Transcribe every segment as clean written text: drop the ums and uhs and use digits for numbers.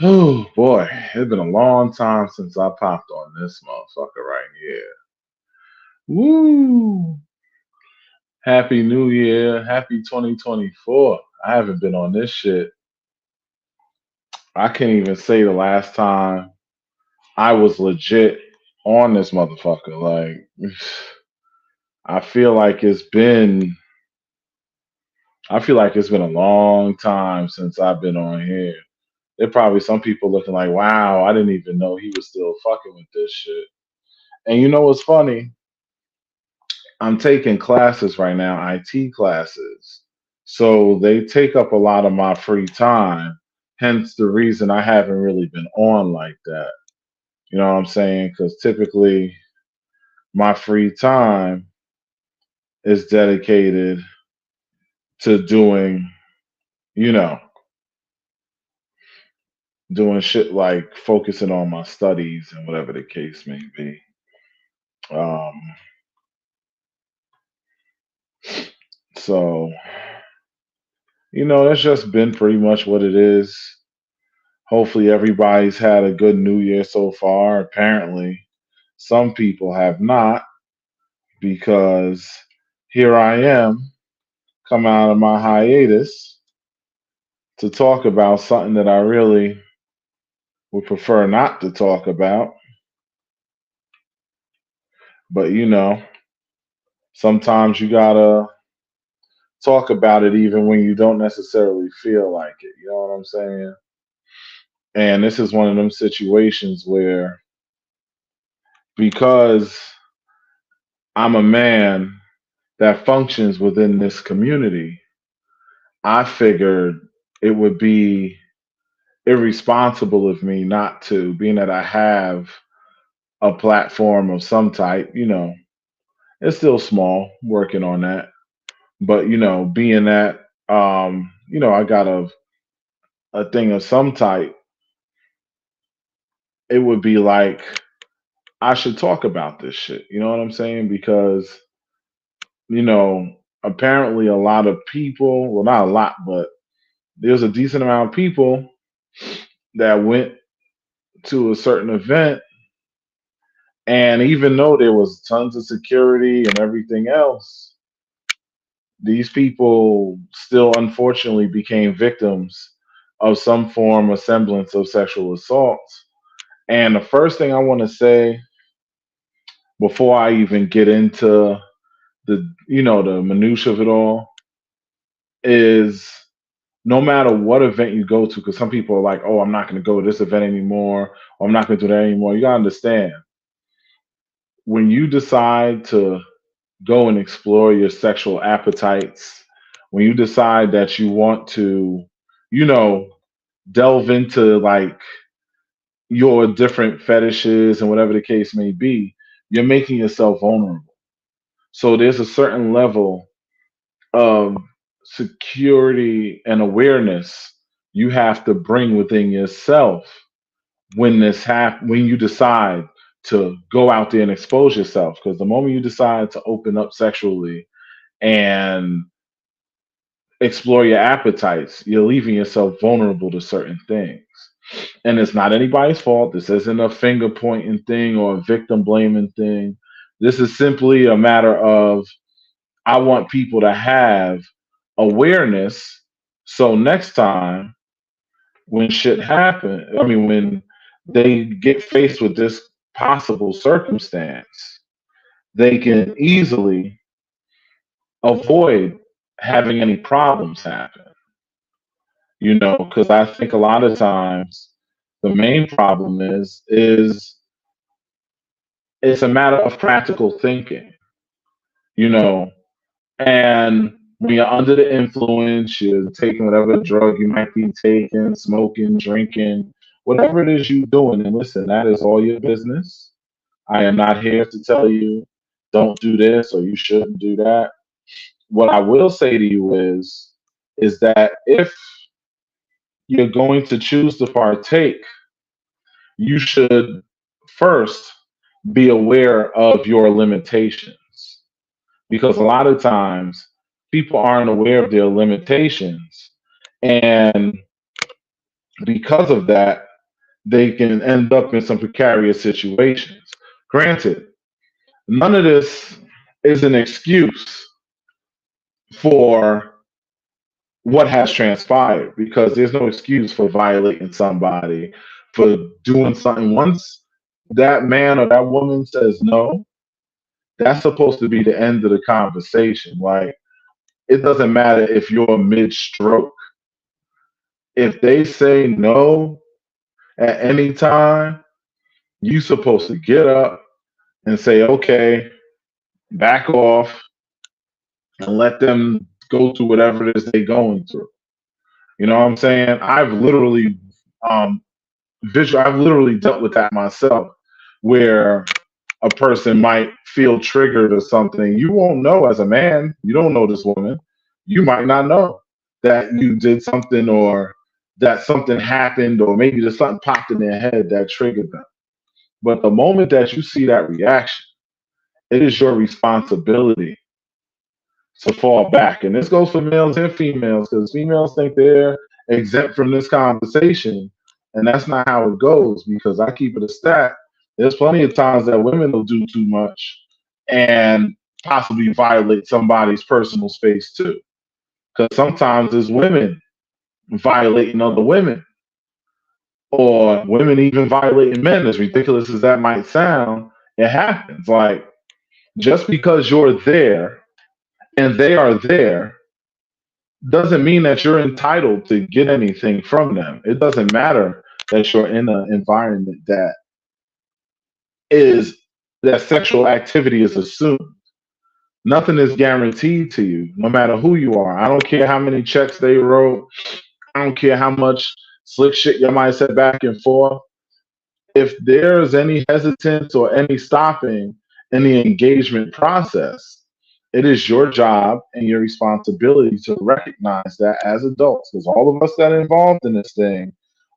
Oh boy, it's been a long time since I popped on this motherfucker right here. Woo! Happy New Year, happy 2024. I haven't been on this shit. I can't even say the last time I was legit on this motherfucker. Like, I feel like it's been, I feel like it's been a long time since I've been on here. There probably some people looking like, wow, I didn't even know he was still fucking with this shit. And you know what's funny? I'm taking classes right now, IT classes. So they take up a lot of my free time. Hence the reason I haven't really been on like that. You know what I'm saying? Because typically my free time is dedicated to doing, you know, doing shit like focusing on my studies and whatever the case may be. Um, so, that's just been pretty much what it is. Hopefully, everybody's had a good New Year so far. Apparently, some people have not, because here I am, come out of my hiatus to talk about something that I really would prefer not to talk about. But sometimes you gotta talk about it even when you don't necessarily feel like it. You know what I'm saying? And this is one of them situations where, because I'm a man that functions within this community, I figured it would be irresponsible of me not to, being that I have a platform of some type. It's still small, working on that. But being that I got a thing of some type, it would be like I should talk about this shit. You know what I'm saying? Because, apparently a lot of people, well, not a lot, but there's a decent amount of people that went to a certain event. And even though there was tons of security and everything else, these people still unfortunately became victims of some form or semblance of sexual assault. And the first thing I want to say before I even get into the minutia of it all is, no matter what event you go to, because some people are like, oh, I'm not going to go to this event anymore, or I'm not going to do that anymore. You got to understand, when you decide to go and explore your sexual appetites, when you decide that you want to, you know, delve into like your different fetishes and whatever the case may be, you're making yourself vulnerable. So there's a certain level of security and awareness you have to bring within yourself when you decide to go out there and expose yourself, because the moment you decide to open up sexually and explore your appetites, you're leaving yourself vulnerable to certain things. And it's not anybody's fault. This isn't a finger pointing thing or a victim blaming thing. This is simply a matter of, I want people to have awareness, so next time when shit happens, I mean, when they get faced with this possible circumstance, they can easily avoid having any problems happen. Because I think a lot of times the main problem is it's a matter of practical thinking, you know, and when you're under the influence, you're taking whatever drug you might be taking, smoking, drinking, whatever it is you're doing. And listen, that is all your business. I am not here to tell you don't do this or you shouldn't do that. What I will say to you is that if you're going to choose to partake, you should first be aware of your limitations, because a lot of times people aren't aware of their limitations, and because of that, they can end up in some precarious situations. Granted, none of this is an excuse for what has transpired because there's no excuse for violating somebody, for doing something. Once that man or that woman says no, that's supposed to be the end of the conversation. Like, it doesn't matter if you're mid stroke. If they say no at any time, you supposed to get up and say, okay, back off and let them go through whatever it is they're going through. You know what I'm saying? Um, I've literally dealt with that myself, where a person might feel triggered or something. You won't know as a man. You don't know this woman. You might not know that you did something or that something happened or maybe just something popped in their head that triggered them. But the moment that you see that reaction, it is your responsibility to fall back. And this goes for males and females because females think they're exempt from this conversation. And that's not how it goes because I keep it a stat. There's plenty of times that women will do too much and possibly violate somebody's personal space too. Because sometimes it's women violating other women or women even violating men. As ridiculous as that might sound, it happens. Like, just because you're there and they are there doesn't mean that you're entitled to get anything from them. It doesn't matter that you're in an environment is that sexual activity is assumed. Nothing is guaranteed to you, no matter who you are. I don't care how many checks they wrote. I don't care how much slick shit you might say back and forth. If there's any hesitance or any stopping in the engagement process, it is your job and your responsibility to recognize that as adults, because all of us that are involved in this thing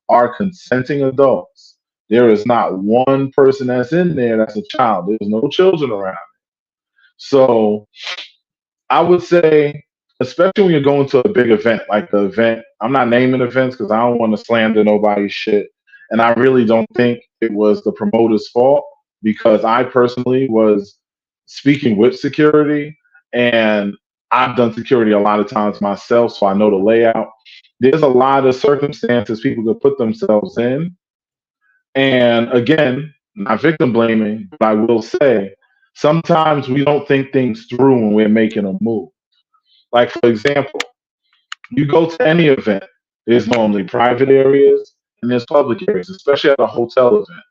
are consenting adults. There is not one person that's in there that's a child. There's no children around. So I would say, especially when you're going to a big event like the event, I'm not naming events because I don't want to slander nobody's shit. And I really don't think it was the promoter's fault because I personally was speaking with security and I've done security a lot of times myself, so I know the layout. There's a lot of circumstances people could put themselves in. And again, not victim blaming, but I will say sometimes we don't think things through when we're making a move. Like, for example, you go to any event, there's normally private areas and there's public areas, especially at a hotel event.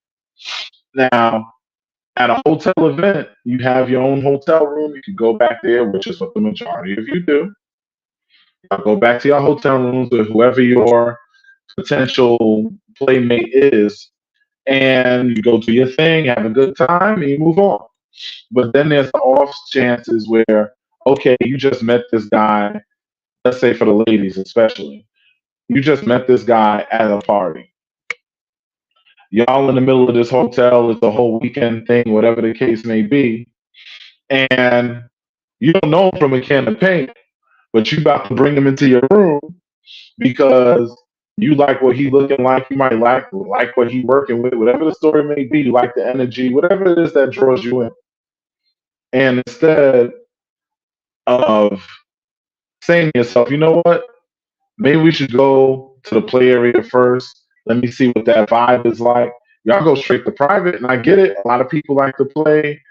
Now, at a hotel event, you have your own hotel room. You can go back there, which is what the majority of you do. Y'all go back to your hotel rooms with whoever your potential playmate is, and you go do your thing, have a good time, and you move on. But then there's the off chances where, okay, you just met this guy, let's say for the ladies especially, you just met this guy at a party. Y'all in the middle of this hotel, it's a whole weekend thing, whatever the case may be, and you don't know him from a can of paint, but you about to bring him into your room because you like what he looking like, you might like what he working with, whatever the story may be, you like the energy, whatever it is that draws you in. And instead of saying to yourself, you know what, maybe we should go to the play area first. Let me see what that vibe is like. Y'all go straight to private, and I get it. A lot of people like to play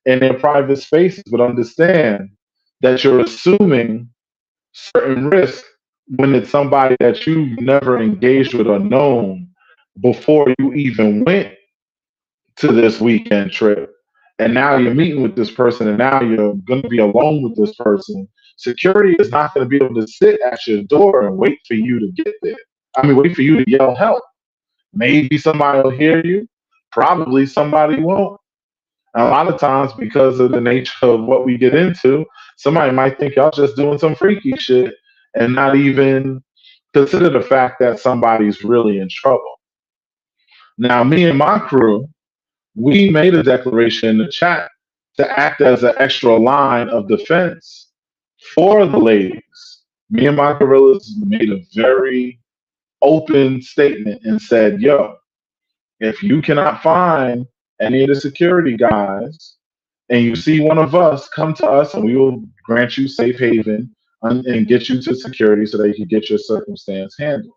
in their private spaces, but understand that you're assuming certain risk when it's somebody that you've never engaged with or known before you even went to this weekend trip. And now you're meeting with this person, and now you're going to be alone with this person. Security is not going to be able to sit at your door and wait for you to get there. I mean, wait for you to yell help. Maybe somebody will hear you. Probably somebody won't. And a lot of times, because of the nature of what we get into, somebody might think y'all just doing some freaky shit and not even consider the fact that somebody's really in trouble. Now, me and my crew, we made a declaration in the chat to act as an extra line of defense for the ladies. Me and my gorillas made a very open statement and said, yo, If you cannot find any of the security guys and you see one of us, come to us and we will grant you safe haven and get you to security so that you can get your circumstance handled.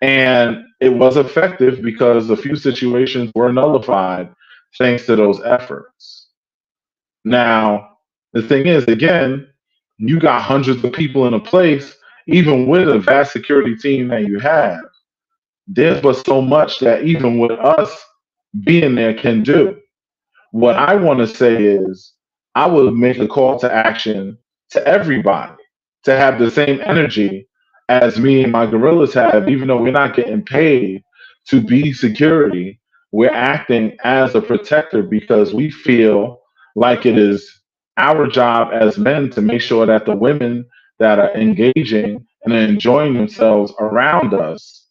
And it was effective because a few situations were nullified thanks to those efforts. Now, the thing is, again, you got hundreds of people in a place, even with a vast security team that you have. There's but so much that even with us being there can do. What I want to say is, I would make a call to action to everybody to have the same energy as me and my gorillas have, even though we're not getting paid to be security. We're acting as a protector because we feel like it is our job as men to make sure that the women that are engaging and enjoying themselves around us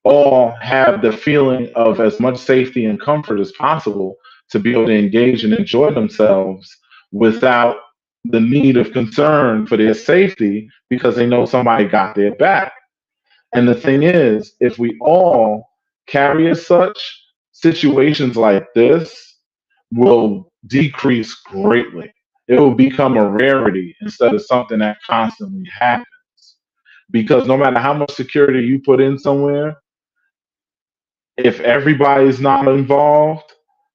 all have the feeling of as much safety and comfort as possible to be able to engage and enjoy themselves without the need of concern for their safety because they know somebody got their back. And the thing is, if we all carry as such, situations like this will decrease greatly. It will become a rarity instead of something that constantly happens. Because no matter how much security you put in somewhere, if everybody's not involved,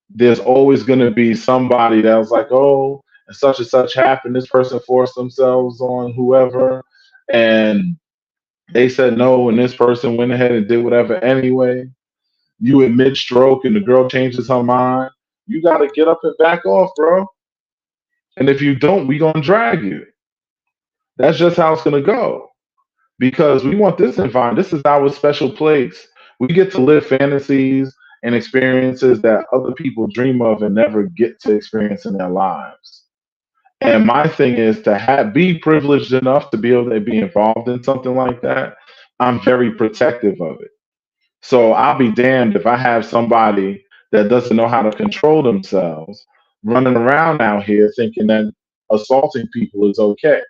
there's always going to be somebody that was like, oh, and such happened. This person forced themselves on whoever, and they said no, and this person went ahead and did whatever anyway. You at mid stroke, and the girl changes her mind. You got to get up and back off, bro. And if you don't, we gonna drag you. That's just how it's gonna go. Because we want this environment. This is our special place. We get to live fantasies and experiences that other people dream of and never get to experience in their lives. And my thing is to be privileged enough to be able to be involved in something like that. I'm very protective of it. So I'll be damned if I have somebody that doesn't know how to control themselves running around out here thinking that assaulting people is okay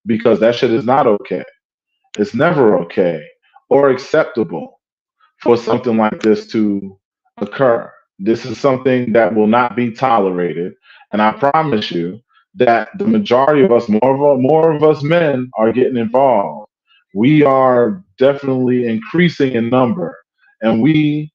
because that shit is not okay. It's never okay or acceptable for something like this to occur. This is something that will not be tolerated. And I promise you that the majority of us, more of us men, are getting involved. We are definitely increasing in number. And we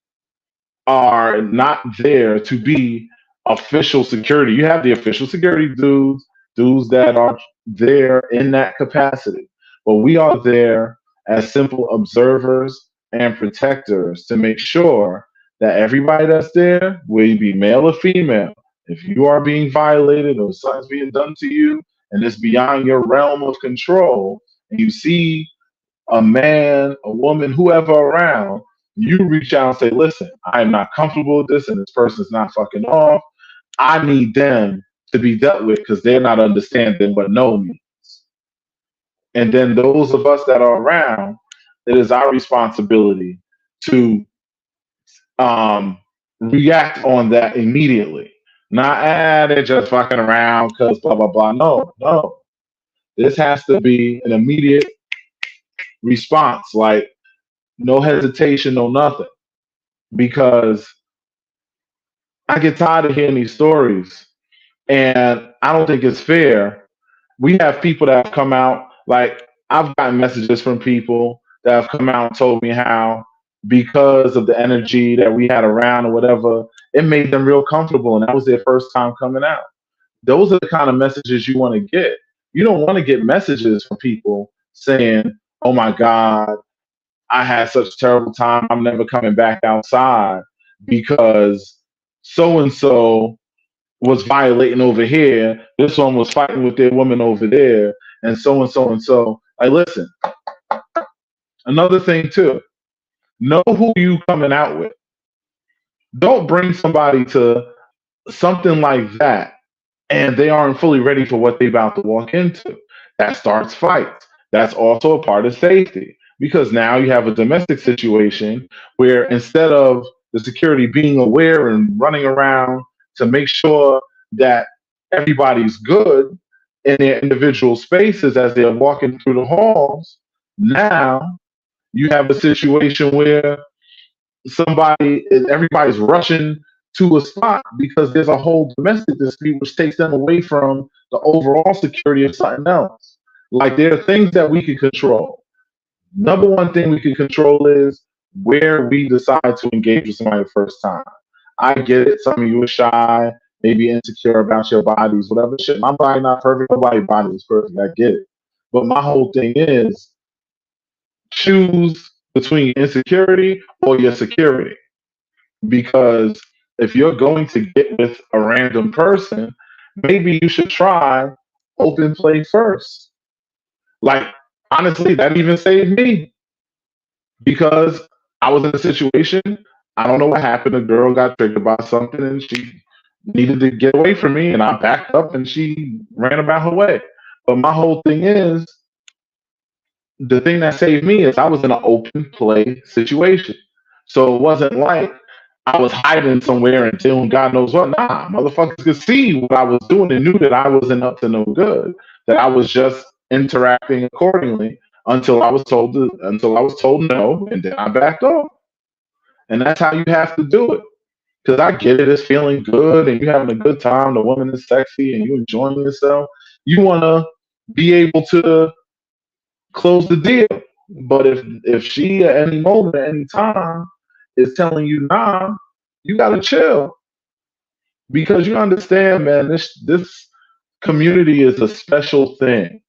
are not there to be official security. You have the official security dudes that are there in that capacity. But we are there as simple observers and protectors to make sure that everybody that's there, will you be male or female, if you are being violated or something's being done to you and it's beyond your realm of control, and you see a man, a woman, whoever around, you reach out and say, listen, I'm not comfortable with this and this person's not fucking off. I need them to be dealt with because they're not understanding what no means. And then those of us that are around, it is our responsibility to um, react on that immediately. Not, they're just fucking around because blah, blah, blah. No, no. This has to be an immediate response. Like, no hesitation, no nothing. Because I get tired of hearing these stories, and I don't think it's fair. We have people that have come out, like I've gotten messages from people that have come out and told me how because of the energy that we had around or whatever, it made them real comfortable, and that was their first time coming out. Those are the kind of messages you want to get. You don't want to get messages from people saying, "Oh my God, I had such a terrible time. I'm never coming back outside because so and so was violating over here. This one was fighting with their woman over there, and so and so and so." Like, listen, another thing too, know who you coming out with. Don't bring somebody to something like that and they aren't fully ready for what they're about to walk into. That starts fights. That's also a part of safety because now you have a domestic situation where instead of the security being aware and running around to make sure that everybody's good in their individual spaces as they're walking through the halls, now you have a situation where everybody's rushing to a spot because there's a whole domestic dispute which takes them away from the overall security of something else. Like there are things that we can control. Number one thing we can control is where we decide to engage with somebody the first time. I get it. Some of you are shy, maybe insecure about your bodies, whatever shit. My body not perfect. Nobody's body is perfect. I get it. But my whole thing is choose between insecurity or your security. Because if you're going to get with a random person, maybe you should try open play first. Like, honestly, that even saved me because I was in a situation, I don't know what happened. A girl got triggered by something and she needed to get away from me, and I backed up and she ran about her way. But my whole thing is the thing that saved me is I was in an open play situation. So it wasn't like I was hiding somewhere and doing God knows what. Nah, motherfuckers could see what I was doing and knew that I wasn't up to no good. That I was just interacting accordingly until I was told no, and then I backed off. And that's how you have to do it. Because I get it, it's feeling good and you're having a good time. The woman is sexy and you enjoying yourself. You want to be able to close the deal. But if she at any moment, at any time, is telling you nah, you gotta chill because you understand, man. This community is a special thing.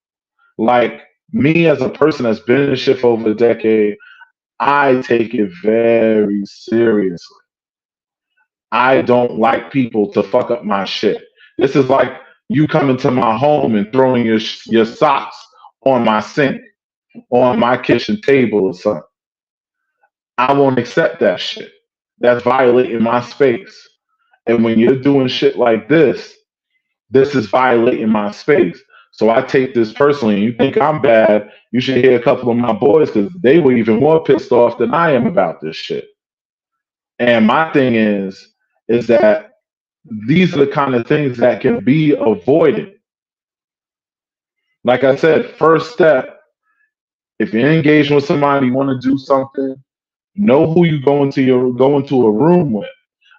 Like me as a person that's been in this shit for over a decade, I take it very seriously. I don't like people to fuck up my shit. This is like you coming to my home and throwing your socks on my sink, on my kitchen table or something. I won't accept that shit. That's violating my space. And when you're doing shit like this is violating my space. So I take this personally. And you think I'm bad, you should hear a couple of my boys because they were even more pissed off than I am about this shit. And my thing is that these are the kind of things that can be avoided. Like I said, first step, if you're engaging with somebody, you want to do something, know who you go into a room with.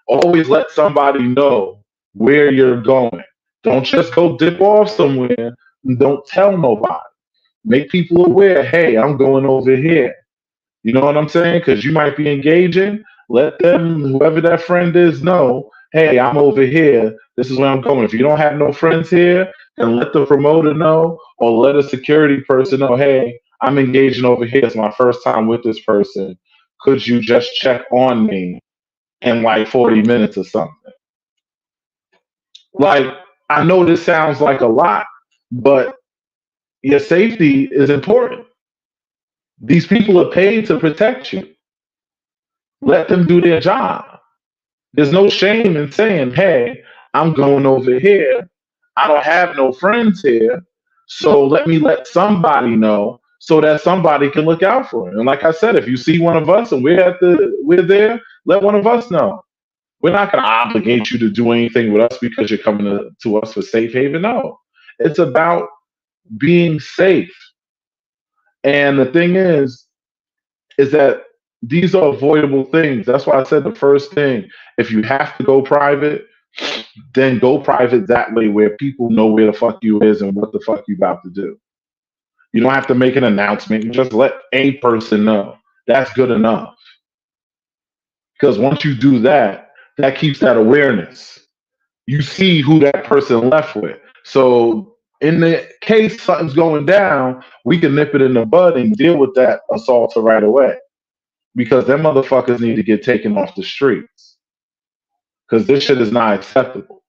Always let somebody know where you're going. Don't just go dip off somewhere and don't tell nobody. Make people aware, hey, I'm going over here. You know what I'm saying? Because you might be engaging. Let them, whoever that friend is, know, hey, I'm over here. This is where I'm going. If you don't have no friends here, then let the promoter know or let a security person know, hey, I'm engaging over here. It's my first time with this person. Could you just check on me in like 40 minutes or something? Like, I know this sounds like a lot, but your safety is important. These people are paid to protect you. Let them do their job. There's no shame in saying, hey, I'm going over here. I don't have no friends here. So let me let somebody know so that somebody can look out for it. And like I said, if you see one of us and we're there, let one of us know. We're not going to obligate you to do anything with us because you're coming to us for safe haven. No, it's about being safe. And the thing is that these are avoidable things. That's why I said the first thing, if you have to go private, then go private that way where people know where the fuck you is and what the fuck you about to do. You don't have to make an announcement. You just let a person know. That's good enough. Because once you do that, that keeps that awareness. You see who that person left with. So in the case something's going down, we can nip it in the bud and deal with that assaulter right away. Because them motherfuckers need to get taken off the streets. Because this shit is not acceptable.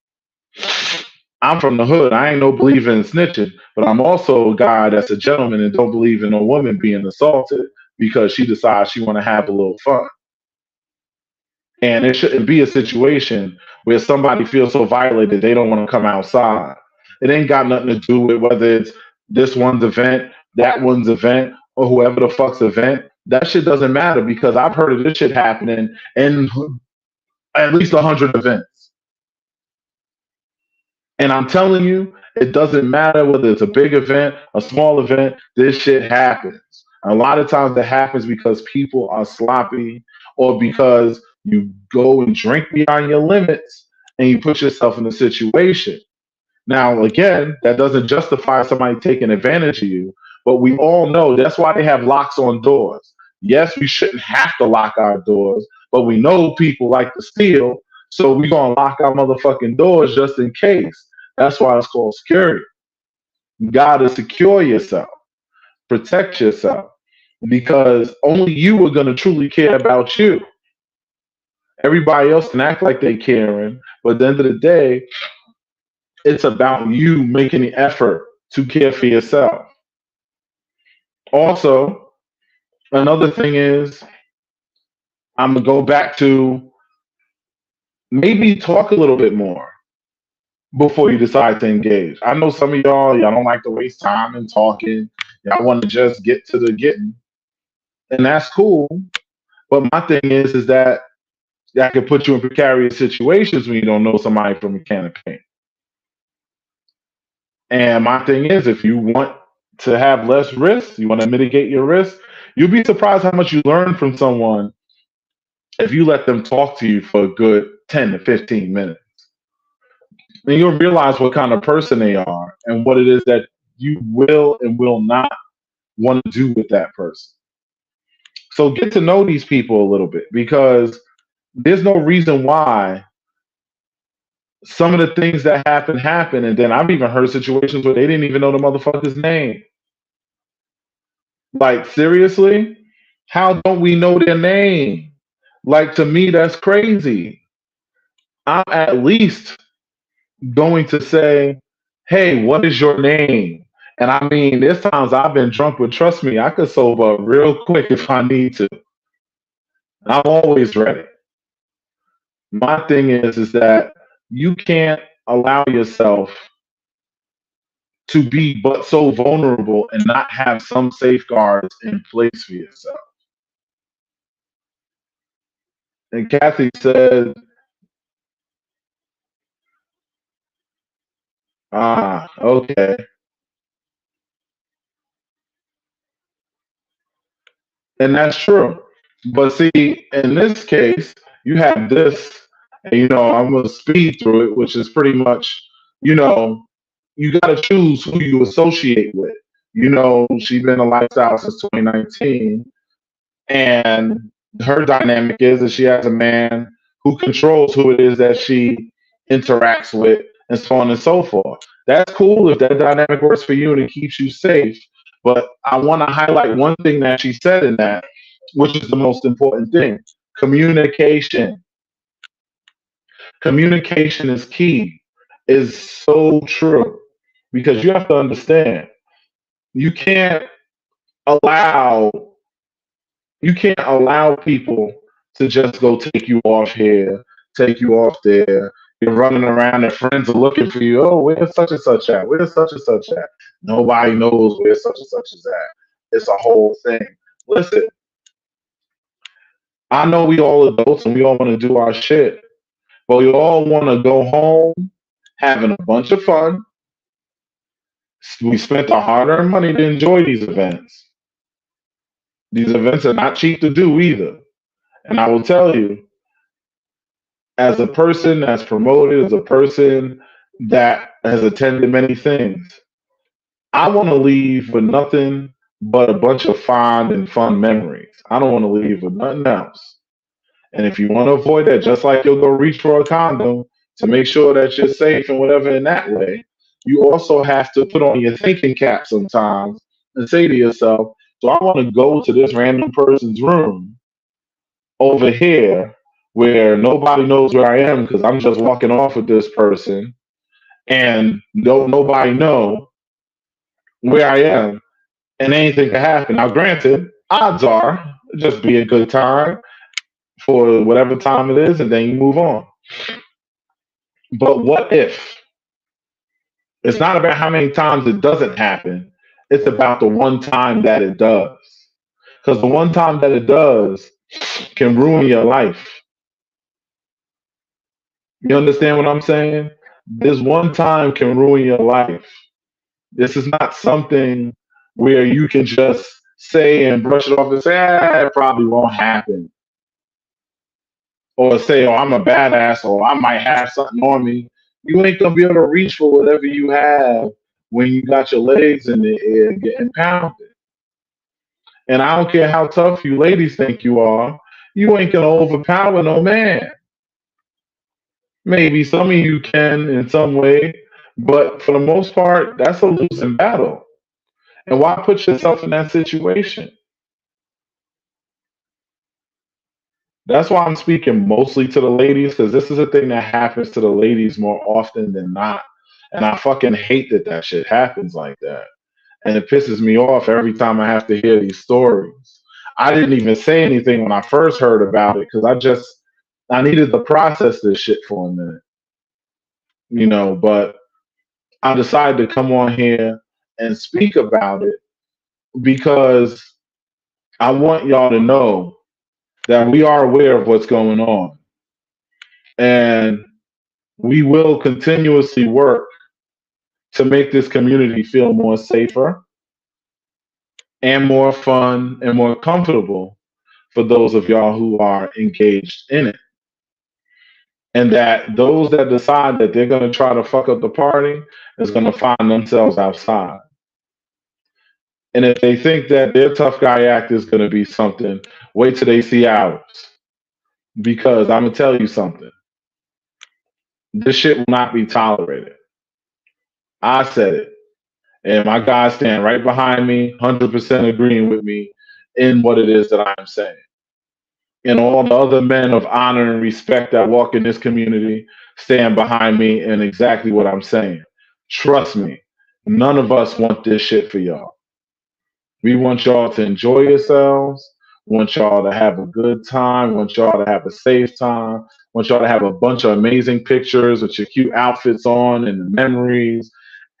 I'm from the hood. I ain't no believer in snitching, but I'm also a guy that's a gentleman and don't believe in a woman being assaulted because she decides she want to have a little fun. And it shouldn't be a situation where somebody feels so violated they don't want to come outside. It ain't got nothing to do with whether it's this one's event, that one's event, or whoever the fuck's event. That shit doesn't matter because I've heard of this shit happening in at least 100 events. And I'm telling you, it doesn't matter whether it's a big event, a small event, this shit happens. A lot of times it happens because people are sloppy or because you go and drink beyond your limits and you put yourself in a situation. Now, again, that doesn't justify somebody taking advantage of you, but we all know that's why they have locks on doors. Yes, we shouldn't have to lock our doors, but we know people like to steal, so we're going to lock our motherfucking doors just in case. That's why it's called security. You got to secure yourself, protect yourself, because only you are going to truly care about you. Everybody else can act like they caring, but at the end of the day, it's about you making the effort to care for yourself. Also, another thing is, I'm gonna go back to maybe talk a little bit more before you decide to engage. I know some of y'all don't like to waste time in talking. Y'all want to just get to the getting, and that's cool. But my thing is that that can put you in precarious situations when you don't know somebody from a can of paint. And my thing is, if you want to have less risk, you want to mitigate your risk, you'll be surprised how much you learn from someone if you let them talk to you for a good 10 to 15 minutes. And you'll realize what kind of person they are and what it is that you will and will not want to do with that person. So get to know these people a little bit, because there's no reason why some of the things that happen. And then I've even heard situations where they didn't even know the motherfucker's name. Like, seriously? How don't we know their name? Like, to me, that's crazy. I'm at least going to say, hey, what is your name? And I mean, there's times I've been drunk, but trust me, I could sober up real quick if I need to. I'm always ready. My thing is that you can't allow yourself to be but so vulnerable and not have some safeguards in place for yourself. And Kathy said, okay. And that's true. But see, in this case, you have this, and I'm going to speed through it, which is pretty much, you know, you got to choose who you associate with. She's been in a lifestyle since 2019, and her dynamic is that she has a man who controls who it is that she interacts with, and so on and so forth. That's cool if that dynamic works for you and it keeps you safe. But I want to highlight one thing that she said in that, which is the most important thing: communication. Communication is key. Is so true, because you have to understand, you can't allow people to just go take you off here, take you off there. You're running around and friends are looking for you. Oh, where's such and such at? Where's such and such at? Nobody knows where such and such is at. It's a whole thing. Listen, I know we all adults and we all want to do our shit, but we all want to go home having a bunch of fun. We spent our hard-earned money to enjoy these events. These events are not cheap to do either. And I will tell you, as a person that's promoted, as a person that has attended many things, I want to leave with nothing but a bunch of fond and fun memories. I don't want to leave with nothing else. And if you want to avoid that, just like you'll go reach for a condom to make sure that you're safe and whatever in that way, you also have to put on your thinking cap sometimes and say to yourself, so I want to go to this random person's room over here where nobody knows where I am because I'm just walking off with this person, and don't nobody know where I am, and anything can happen. Now, granted, odds are it'll just be a good time for whatever time it is, and then you move on. But what if? It's not about how many times it doesn't happen. It's about the one time that it does. Because the one time that it does can ruin your life. You understand what I'm saying? This one time can ruin your life. This is not something where you can just say and brush it off and say, it probably won't happen. or say, "Oh, I'm a badass," or "I might have something on me," you ain't gonna be able to reach for whatever you have when you got your legs in the air getting pounded. And I don't care how tough you ladies think you are, you ain't gonna overpower no man. Maybe some of you can in some way, but for the most part, that's a losing battle. And why put yourself in that situation? That's why I'm speaking mostly to the ladies, because this is a thing that happens to the ladies more often than not. And I fucking hate that that shit happens like that. And it pisses me off every time I have to hear these stories. I didn't even say anything when I first heard about it because I needed to process this shit for a minute, but I decided to come on here and speak about it because I want y'all to know that we are aware of what's going on. And we will continuously work to make this community feel more safer and more fun and more comfortable for those of y'all who are engaged in it. And that those that decide that they're going to try to fuck up the party is going to find themselves outside. And if they think that their tough guy act is going to be something, wait till they see ours. Because I'm going to tell you something. This shit will not be tolerated. I said it. And my guys stand right behind me, 100% agreeing with me in what it is that I'm saying. And all the other men of honor and respect that walk in this community stand behind me in exactly what I'm saying. Trust me, none of us want this shit for y'all. We want y'all to enjoy yourselves, want y'all to have a good time, want y'all to have a safe time, want y'all to have a bunch of amazing pictures with your cute outfits on and the memories,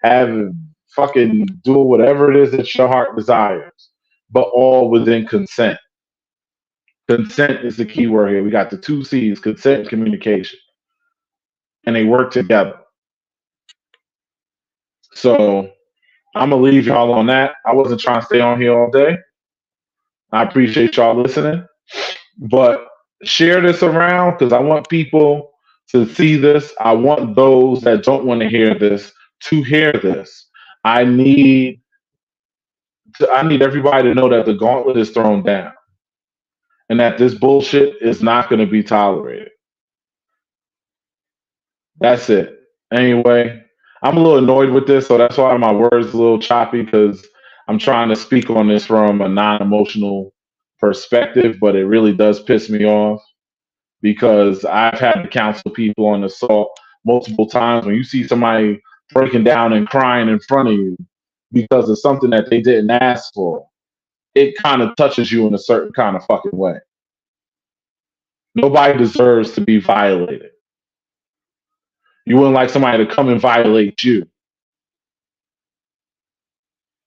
have fucking do whatever it is that your heart desires, but all within consent. Consent is the key word here. We got the two C's, consent and communication, and they work together. So I'm gonna leave y'all on that. I wasn't trying to stay on here all day. I appreciate y'all listening, but share this around because I want people to see this. I want those that don't want to hear this to hear this. I need I need everybody to know that the gauntlet is thrown down and that this bullshit is not going to be tolerated. That's it. Anyway, I'm a little annoyed with this, so that's why my words are a little choppy because I'm trying to speak on this from a non-emotional perspective, but it really does piss me off because I've had to counsel people on assault multiple times. When you see somebody breaking down and crying in front of you because of something that they didn't ask for, it kind of touches you in a certain kind of fucking way. Nobody deserves to be violated. You wouldn't like somebody to come and violate you.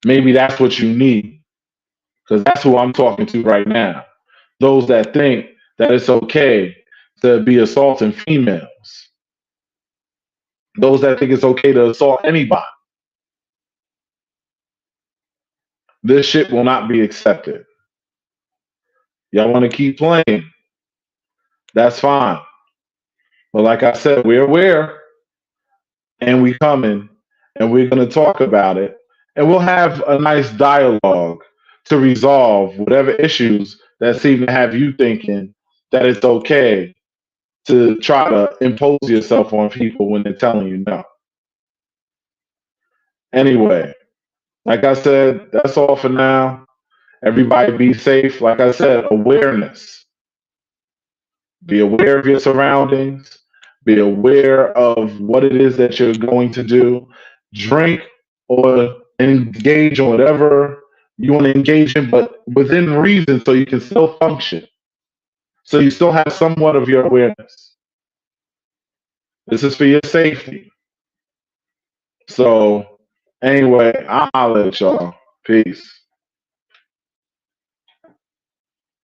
Maybe that's what you need, because that's who I'm talking to right now. Those that think that it's okay to be assaulting females. Those that think it's okay to assault anybody. This shit will not be accepted. Y'all want to keep playing? That's fine. But like I said, we're aware and we coming and we're going to talk about it and we'll have a nice dialogue to resolve whatever issues that seem to have you thinking that it's okay to try to impose yourself on people when they're telling you no. Anyway, like I said, that's all for now. Everybody be safe. Like I said, awareness. Be aware of your surroundings. Be aware of what it is that you're going to do. Drink or engage in whatever you want to engage in, but within reason so you can still function. So you still have somewhat of your awareness. This is for your safety. So anyway, I'll holler at y'all. Peace.